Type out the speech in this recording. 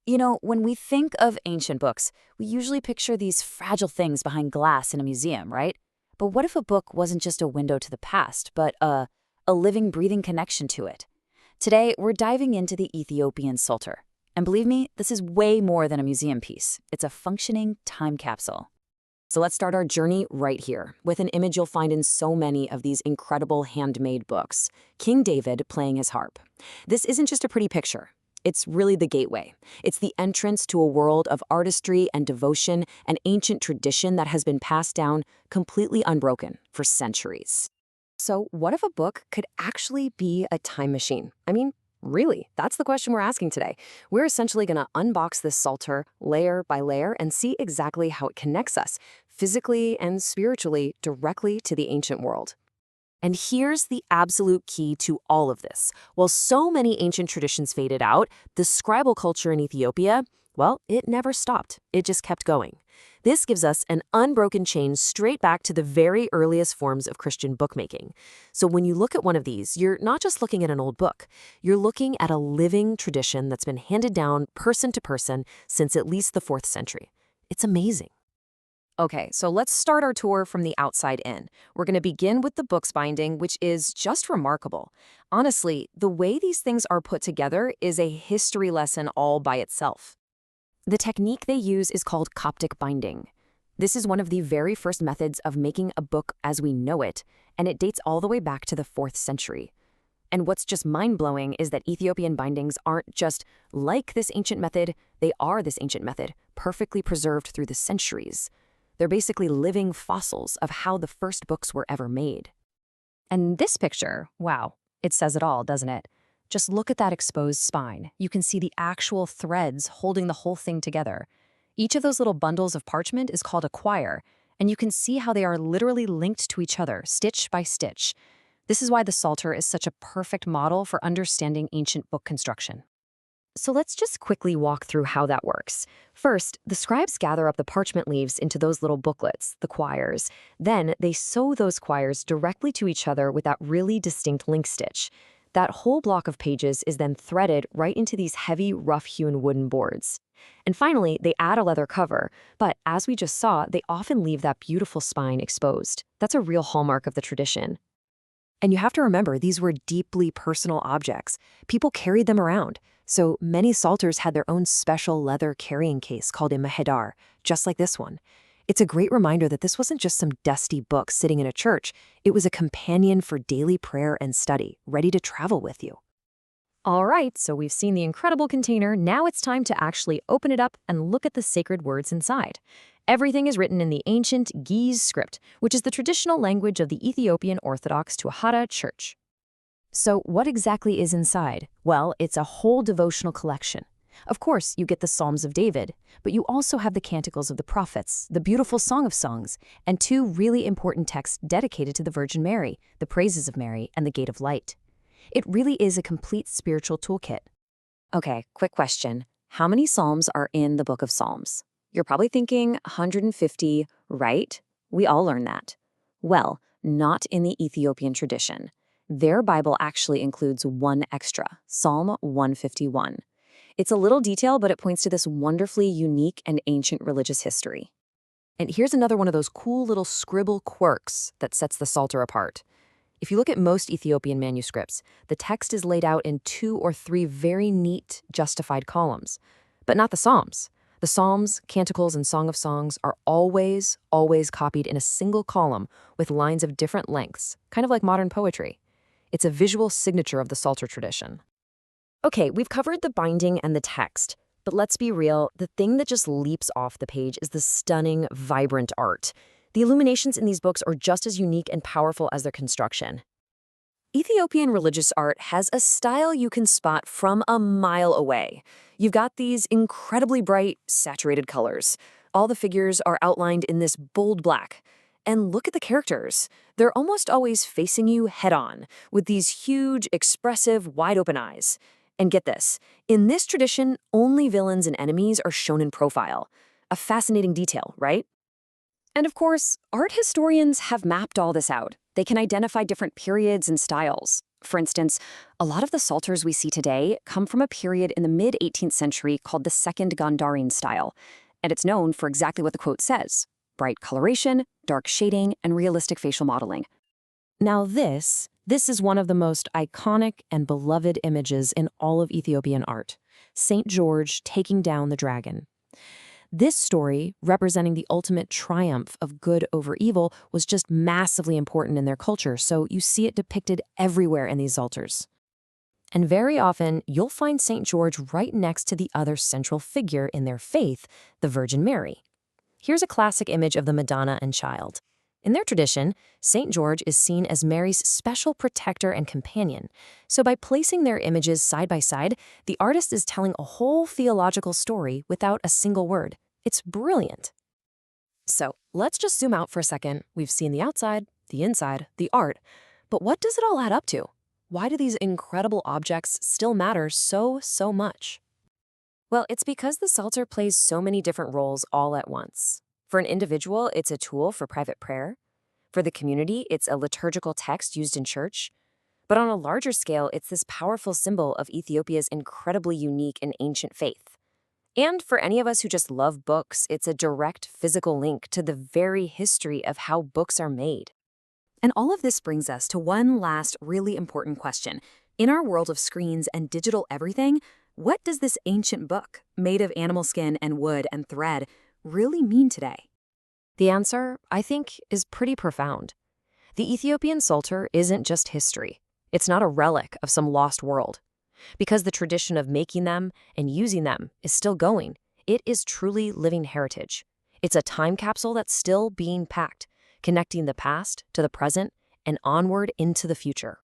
When we think of ancient books, we usually picture these fragile things behind glass in a museum, right? But what if a book wasn't just a window to the past, but a living, breathing connection to it? Today, we're diving into the Ethiopian Psalter. And believe me, this is way more than a museum piece. It's a functioning time capsule. So let's start our journey right here, with an image you'll find in so many of these incredible handmade books. King David playing his harp. This isn't just a pretty picture. It's really the gateway. It's the entrance to a world of artistry and devotion, an ancient tradition that has been passed down completely unbroken for centuries. So what if a book could actually be a time machine? I mean, really, that's the question we're asking today. We're essentially going to unbox this Psalter layer by layer and see exactly how it connects us, physically and spiritually, directly to the ancient world. And here's the absolute key to all of this. While so many ancient traditions faded out, the scribal culture in Ethiopia, well, it never stopped. It just kept going. This gives us an unbroken chain straight back to the very earliest forms of Christian bookmaking. So when you look at one of these, you're not just looking at an old book. You're looking at a living tradition that's been handed down person to person since at least the 4th century. It's amazing. Okay, so let's start our tour from the outside in. We're going to begin with the book's binding, which is just remarkable. Honestly, the way these things are put together is a history lesson all by itself. The technique they use is called Coptic binding. This is one of the very first methods of making a book as we know it, and it dates all the way back to the 4th century. And what's just mind-blowing is that Ethiopian bindings aren't just like this ancient method, they are this ancient method, perfectly preserved through the centuries. They're basically living fossils of how the first books were ever made. And this picture, wow, it says it all, doesn't it? Just look at that exposed spine. You can see the actual threads holding the whole thing together. Each of those little bundles of parchment is called a quire, and you can see how they are literally linked to each other, stitch by stitch. This is why the Psalter is such a perfect model for understanding ancient book construction. So let's just quickly walk through how that works. First, the scribes gather up the parchment leaves into those little booklets, the quires. Then they sew those quires directly to each other with that really distinct link stitch. That whole block of pages is then threaded right into these heavy, rough-hewn wooden boards. And finally, they add a leather cover, but as we just saw, they often leave that beautiful spine exposed. That's a real hallmark of the tradition. And you have to remember, these were deeply personal objects. People carried them around. So many psalters had their own special leather carrying case called a mahedar, just like this one. It's a great reminder that this wasn't just some dusty book sitting in a church. It was a companion for daily prayer and study, ready to travel with you. All right, so we've seen the incredible container. Now it's time to actually open it up and look at the sacred words inside. Everything is written in the ancient Ge'ez script, which is the traditional language of the Ethiopian Orthodox Tewahedo Church. So what exactly is inside? Well, it's a whole devotional collection. Of course, you get the Psalms of David, but you also have the Canticles of the Prophets, the beautiful Song of Songs, and 2 really important texts dedicated to the Virgin Mary, the Praises of Mary and the Gate of Light. It really is a complete spiritual toolkit. Okay, quick question. How many Psalms are in the Book of Psalms? You're probably thinking 150, right? We all learn that. Well, not in the Ethiopian tradition. Their Bible actually includes 1 extra, Psalm 151. It's a little detail, but it points to this wonderfully unique and ancient religious history. And here's another one of those cool little scribble quirks that sets the Psalter apart. If you look at most Ethiopian manuscripts, the text is laid out in 2 or 3 very neat, justified columns. But not the Psalms. The Psalms, Canticles, and Song of Songs are always copied in a single column with lines of different lengths, kind of like modern poetry. It's a visual signature of the Psalter tradition. Okay, we've covered the binding and the text, but let's be real, the thing that just leaps off the page is the stunning, vibrant art. The illuminations in these books are just as unique and powerful as their construction. Ethiopian religious art has a style you can spot from a mile away. You've got these incredibly bright, saturated colors. All the figures are outlined in this bold black. And look at the characters. They're almost always facing you head-on, with these huge, expressive, wide-open eyes. And get this, in this tradition, only villains and enemies are shown in profile. A fascinating detail, right? And of course, art historians have mapped all this out. They can identify different periods and styles. For instance, a lot of the psalters we see today come from a period in the mid-18th century called the Second Gandharan style, and it's known for exactly what the quote says: bright coloration, dark shading, and realistic facial modeling. Now this is one of the most iconic and beloved images in all of Ethiopian art: Saint George taking down the dragon. This story, representing the ultimate triumph of good over evil, was just massively important in their culture, so you see it depicted everywhere in these psalters. And very often, you'll find St. George right next to the other central figure in their faith, the Virgin Mary. Here's a classic image of the Madonna and Child. In their tradition, St. George is seen as Mary's special protector and companion. So by placing their images side by side, the artist is telling a whole theological story without a single word. It's brilliant. So let's just zoom out for a second. We've seen the outside, the inside, the art. But what does it all add up to? Why do these incredible objects still matter so much? Well, it's because the Psalter plays so many different roles all at once. For an individual, it's a tool for private prayer. For the community, it's a liturgical text used in church. But on a larger scale, it's this powerful symbol of Ethiopia's incredibly unique and ancient faith. And for any of us who just love books, it's a direct physical link to the very history of how books are made. And all of this brings us to one last really important question. In our world of screens and digital everything, what does this ancient book, made of animal skin and wood and thread, really mean today? The answer, I think, is pretty profound. The Ethiopian Psalter isn't just history. It's not a relic of some lost world. Because the tradition of making them and using them is still going, it is truly living heritage. It's a time capsule that's still being packed, connecting the past to the present and onward into the future.